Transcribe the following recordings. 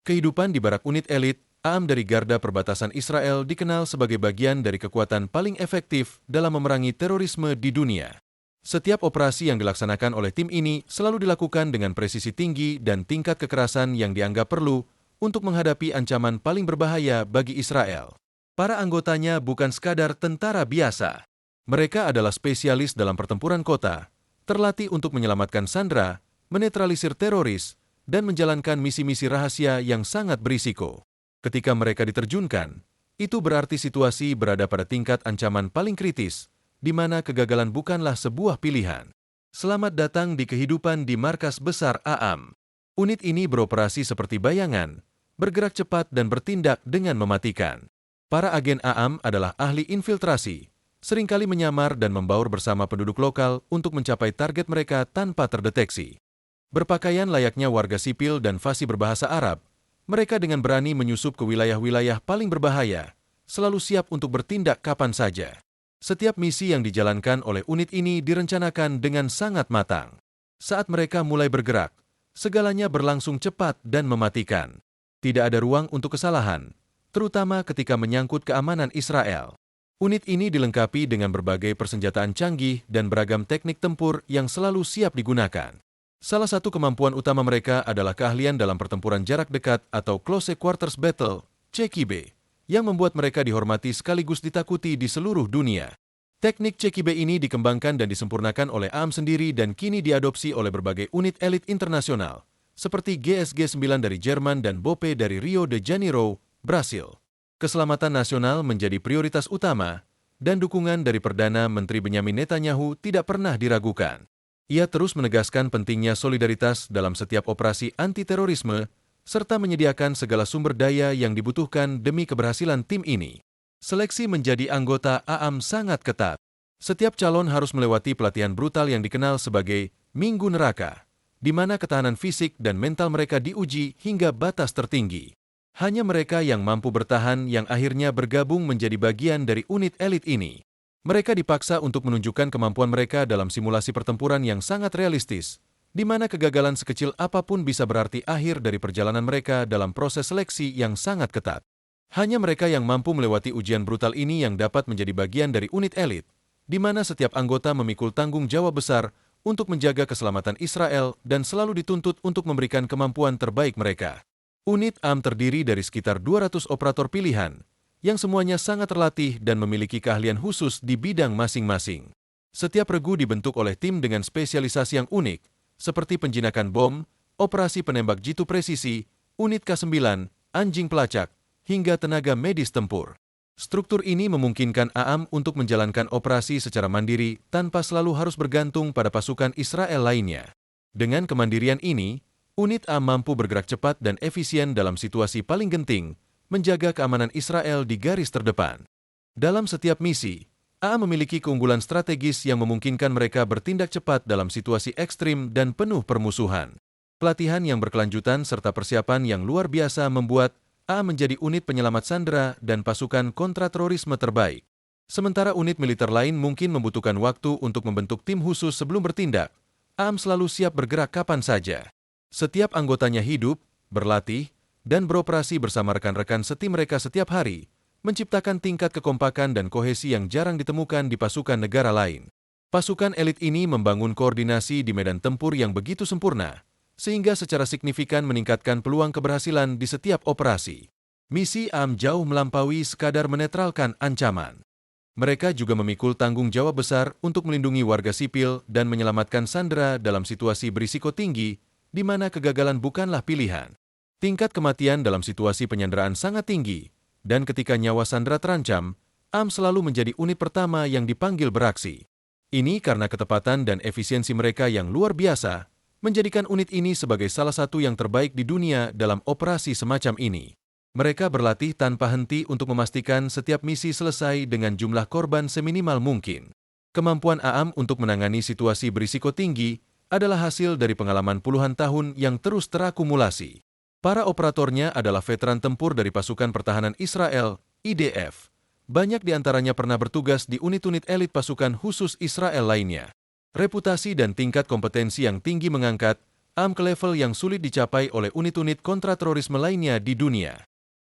Kehidupan di barak unit elit, AM dari Garda Perbatasan Israel dikenal sebagai bagian dari kekuatan paling efektif dalam memerangi terorisme di dunia. Setiap operasi yang dilaksanakan oleh tim ini selalu dilakukan dengan presisi tinggi dan tingkat kekerasan yang dianggap perlu untuk menghadapi ancaman paling berbahaya bagi Israel. Para anggotanya bukan sekadar tentara biasa. Mereka adalah spesialis dalam pertempuran kota, terlatih untuk menyelamatkan sandera, menetralisir teroris, dan menjalankan misi-misi rahasia yang sangat berisiko. Ketika mereka diterjunkan, itu berarti situasi berada pada tingkat ancaman paling kritis, di mana kegagalan bukanlah sebuah pilihan. Selamat datang di kehidupan di markas besar AM. Unit ini beroperasi seperti bayangan, bergerak cepat dan bertindak dengan mematikan. Para agen AM adalah ahli infiltrasi, seringkali menyamar dan membaur bersama penduduk lokal untuk mencapai target mereka tanpa terdeteksi. Berpakaian layaknya warga sipil dan fasih berbahasa Arab, mereka dengan berani menyusup ke wilayah-wilayah paling berbahaya, selalu siap untuk bertindak kapan saja. Setiap misi yang dijalankan oleh unit ini direncanakan dengan sangat matang. Saat mereka mulai bergerak, segalanya berlangsung cepat dan mematikan. Tidak ada ruang untuk kesalahan, terutama ketika menyangkut keamanan Israel. Unit ini dilengkapi dengan berbagai persenjataan canggih dan beragam teknik tempur yang selalu siap digunakan. Salah satu kemampuan utama mereka adalah keahlian dalam pertempuran jarak dekat atau Close Quarters Battle, CQB, yang membuat mereka dihormati sekaligus ditakuti di seluruh dunia. Teknik CQB ini dikembangkan dan disempurnakan oleh AM sendiri dan kini diadopsi oleh berbagai unit elit internasional, seperti GSG-9 dari Jerman dan BOPE dari Rio de Janeiro, Brasil. Keselamatan nasional menjadi prioritas utama, dan dukungan dari Perdana Menteri Benyamin Netanyahu tidak pernah diragukan. Ia terus menegaskan pentingnya solidaritas dalam setiap operasi anti-terorisme, serta menyediakan segala sumber daya yang dibutuhkan demi keberhasilan tim ini. Seleksi menjadi anggota AM sangat ketat. Setiap calon harus melewati pelatihan brutal yang dikenal sebagai Minggu Neraka, di mana ketahanan fisik dan mental mereka diuji hingga batas tertinggi. Hanya mereka yang mampu bertahan yang akhirnya bergabung menjadi bagian dari unit elit ini. Mereka dipaksa untuk menunjukkan kemampuan mereka dalam simulasi pertempuran yang sangat realistis, di mana kegagalan sekecil apapun bisa berarti akhir dari perjalanan mereka dalam proses seleksi yang sangat ketat. Hanya mereka yang mampu melewati ujian brutal ini yang dapat menjadi bagian dari unit elit, di mana setiap anggota memikul tanggung jawab besar untuk menjaga keselamatan Israel dan selalu dituntut untuk memberikan kemampuan terbaik mereka. Unit AM terdiri dari sekitar 200 operator pilihan, yang semuanya sangat terlatih dan memiliki keahlian khusus di bidang masing-masing. Setiap regu dibentuk oleh tim dengan spesialisasi yang unik, seperti penjinakan bom, operasi penembak jitu presisi, unit K9, anjing pelacak, hingga tenaga medis tempur. Struktur ini memungkinkan AM untuk menjalankan operasi secara mandiri tanpa selalu harus bergantung pada pasukan Israel lainnya. Dengan kemandirian ini, unit AM mampu bergerak cepat dan efisien dalam situasi paling genting, menjaga keamanan Israel di garis terdepan. Dalam setiap misi, AM memiliki keunggulan strategis yang memungkinkan mereka bertindak cepat dalam situasi ekstrim dan penuh permusuhan. Pelatihan yang berkelanjutan serta persiapan yang luar biasa membuat AM menjadi unit penyelamat sandera dan pasukan kontraterorisme terbaik. Sementara unit militer lain mungkin membutuhkan waktu untuk membentuk tim khusus sebelum bertindak, AM selalu siap bergerak kapan saja. Setiap anggotanya hidup, berlatih, dan beroperasi bersama rekan-rekan setim mereka setiap hari, menciptakan tingkat kekompakan dan kohesi yang jarang ditemukan di pasukan negara lain. Pasukan elit ini membangun koordinasi di medan tempur yang begitu sempurna, sehingga secara signifikan meningkatkan peluang keberhasilan di setiap operasi. Misi AM jauh melampaui sekadar menetralkan ancaman. Mereka juga memikul tanggung jawab besar untuk melindungi warga sipil dan menyelamatkan sandera dalam situasi berisiko tinggi, di mana kegagalan bukanlah pilihan. Tingkat kematian dalam situasi penyanderaan sangat tinggi, dan ketika nyawa sandera terancam, AM selalu menjadi unit pertama yang dipanggil beraksi. Ini karena ketepatan dan efisiensi mereka yang luar biasa, menjadikan unit ini sebagai salah satu yang terbaik di dunia dalam operasi semacam ini. Mereka berlatih tanpa henti untuk memastikan setiap misi selesai dengan jumlah korban seminimal mungkin. Kemampuan AM untuk menangani situasi berisiko tinggi adalah hasil dari pengalaman puluhan tahun yang terus terakumulasi. Para operatornya adalah veteran tempur dari pasukan pertahanan Israel, IDF. Banyak di antaranya pernah bertugas di unit-unit elit pasukan khusus Israel lainnya. Reputasi dan tingkat kompetensi yang tinggi mengangkat AM ke level yang sulit dicapai oleh unit-unit kontraterorisme lainnya di dunia.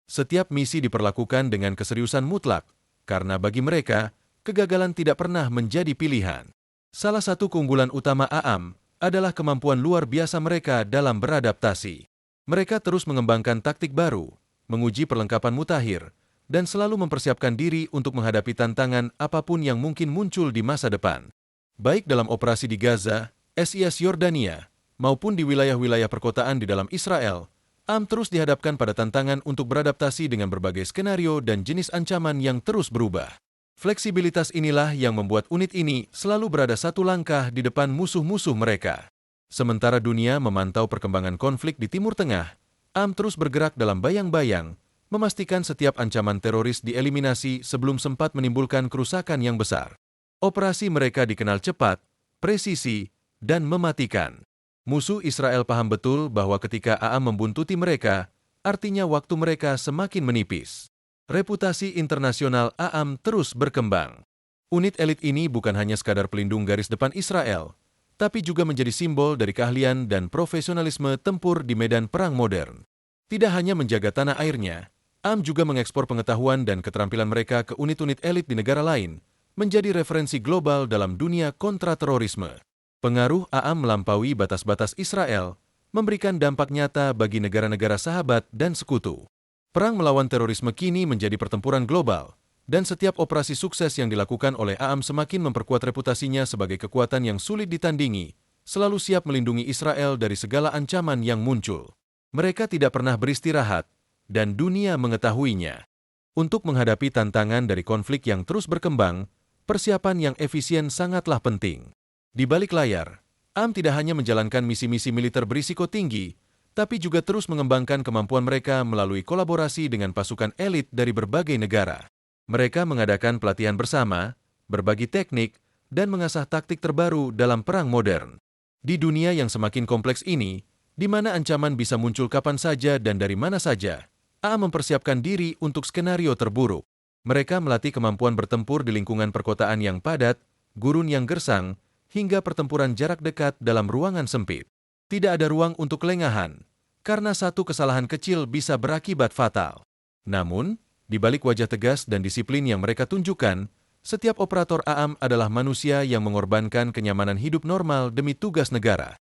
Setiap misi diperlakukan dengan keseriusan mutlak, karena bagi mereka, kegagalan tidak pernah menjadi pilihan. Salah satu keunggulan utama AM adalah kemampuan luar biasa mereka dalam beradaptasi. Mereka terus mengembangkan taktik baru, menguji perlengkapan mutakhir, dan selalu mempersiapkan diri untuk menghadapi tantangan apapun yang mungkin muncul di masa depan. Baik dalam operasi di Gaza, SIS Yordania, maupun di wilayah-wilayah perkotaan di dalam Israel, AM terus dihadapkan pada tantangan untuk beradaptasi dengan berbagai skenario dan jenis ancaman yang terus berubah. Fleksibilitas inilah yang membuat unit ini selalu berada satu langkah di depan musuh-musuh mereka. Sementara dunia memantau perkembangan konflik di Timur Tengah, AM terus bergerak dalam bayang-bayang, memastikan setiap ancaman teroris dieliminasi sebelum sempat menimbulkan kerusakan yang besar. Operasi mereka dikenal cepat, presisi, dan mematikan. Musuh Israel paham betul bahwa ketika AM membuntuti mereka, artinya waktu mereka semakin menipis. Reputasi internasional AM terus berkembang. Unit elit ini bukan hanya sekadar pelindung garis depan Israel, tapi juga menjadi simbol dari keahlian dan profesionalisme tempur di medan perang modern. Tidak hanya menjaga tanah airnya, AM juga mengekspor pengetahuan dan keterampilan mereka ke unit-unit elit di negara lain, menjadi referensi global dalam dunia kontraterorisme. Pengaruh AM melampaui batas-batas Israel, memberikan dampak nyata bagi negara-negara sahabat dan sekutu. Perang melawan terorisme kini menjadi pertempuran global, dan setiap operasi sukses yang dilakukan oleh AM semakin memperkuat reputasinya sebagai kekuatan yang sulit ditandingi, selalu siap melindungi Israel dari segala ancaman yang muncul. Mereka tidak pernah beristirahat, dan dunia mengetahuinya. Untuk menghadapi tantangan dari konflik yang terus berkembang, persiapan yang efisien sangatlah penting. Di balik layar, AM tidak hanya menjalankan misi-misi militer berisiko tinggi, tapi juga terus mengembangkan kemampuan mereka melalui kolaborasi dengan pasukan elit dari berbagai negara. Mereka mengadakan pelatihan bersama, berbagi teknik, dan mengasah taktik terbaru dalam perang modern. Di dunia yang semakin kompleks ini, di mana ancaman bisa muncul kapan saja dan dari mana saja, AM mempersiapkan diri untuk skenario terburuk. Mereka melatih kemampuan bertempur di lingkungan perkotaan yang padat, gurun yang gersang, hingga pertempuran jarak dekat dalam ruangan sempit. Tidak ada ruang untuk kelengahan, karena satu kesalahan kecil bisa berakibat fatal. Namun, di balik wajah tegas dan disiplin yang mereka tunjukkan, setiap operator AM adalah manusia yang mengorbankan kenyamanan hidup normal demi tugas negara.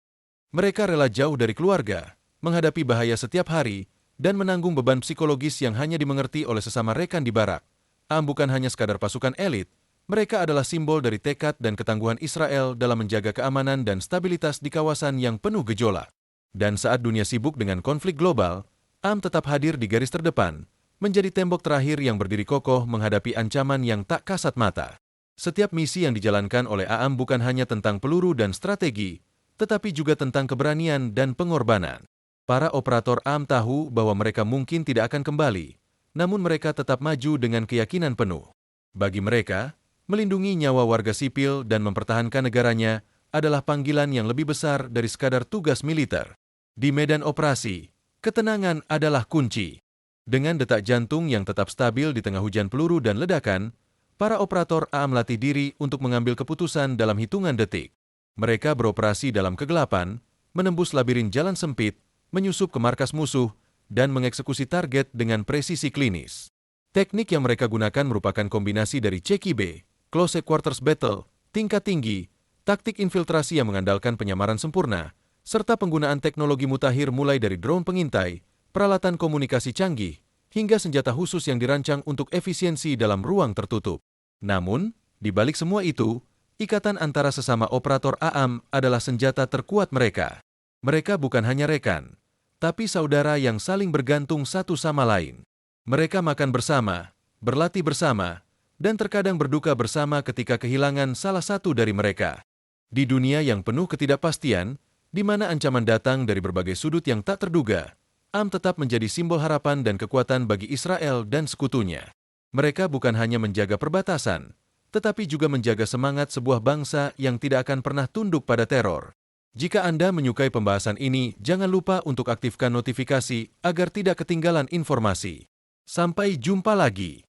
Mereka rela jauh dari keluarga, menghadapi bahaya setiap hari, dan menanggung beban psikologis yang hanya dimengerti oleh sesama rekan di barak. AM bukan hanya sekadar pasukan elit, mereka adalah simbol dari tekad dan ketangguhan Israel dalam menjaga keamanan dan stabilitas di kawasan yang penuh gejolak. Dan saat dunia sibuk dengan konflik global, AM tetap hadir di garis terdepan, menjadi tembok terakhir yang berdiri kokoh menghadapi ancaman yang tak kasat mata. Setiap misi yang dijalankan oleh AM bukan hanya tentang peluru dan strategi, tetapi juga tentang keberanian dan pengorbanan. Para operator AM tahu bahwa mereka mungkin tidak akan kembali, namun mereka tetap maju dengan keyakinan penuh. Bagi mereka, melindungi nyawa warga sipil dan mempertahankan negaranya adalah panggilan yang lebih besar dari sekadar tugas militer. Di medan operasi, ketenangan adalah kunci. Dengan detak jantung yang tetap stabil di tengah hujan peluru dan ledakan, para operator AM melatih diri untuk mengambil keputusan dalam hitungan detik. Mereka beroperasi dalam kegelapan, menembus labirin jalan sempit, menyusup ke markas musuh, dan mengeksekusi target dengan presisi klinis. Teknik yang mereka gunakan merupakan kombinasi dari CQB, Close Quarters Battle, tingkat tinggi, taktik infiltrasi yang mengandalkan penyamaran sempurna, serta penggunaan teknologi mutakhir mulai dari drone pengintai, peralatan komunikasi canggih, hingga senjata khusus yang dirancang untuk efisiensi dalam ruang tertutup. Namun, di balik semua itu, ikatan antara sesama operator AM adalah senjata terkuat mereka. Mereka bukan hanya rekan, tapi saudara yang saling bergantung satu sama lain. Mereka makan bersama, berlatih bersama, dan terkadang berduka bersama ketika kehilangan salah satu dari mereka. Di dunia yang penuh ketidakpastian, di mana ancaman datang dari berbagai sudut yang tak terduga, AM tetap menjadi simbol harapan dan kekuatan bagi Israel dan sekutunya. Mereka bukan hanya menjaga perbatasan, tetapi juga menjaga semangat sebuah bangsa yang tidak akan pernah tunduk pada teror. Jika Anda menyukai pembahasan ini, jangan lupa untuk aktifkan notifikasi agar tidak ketinggalan informasi. Sampai jumpa lagi.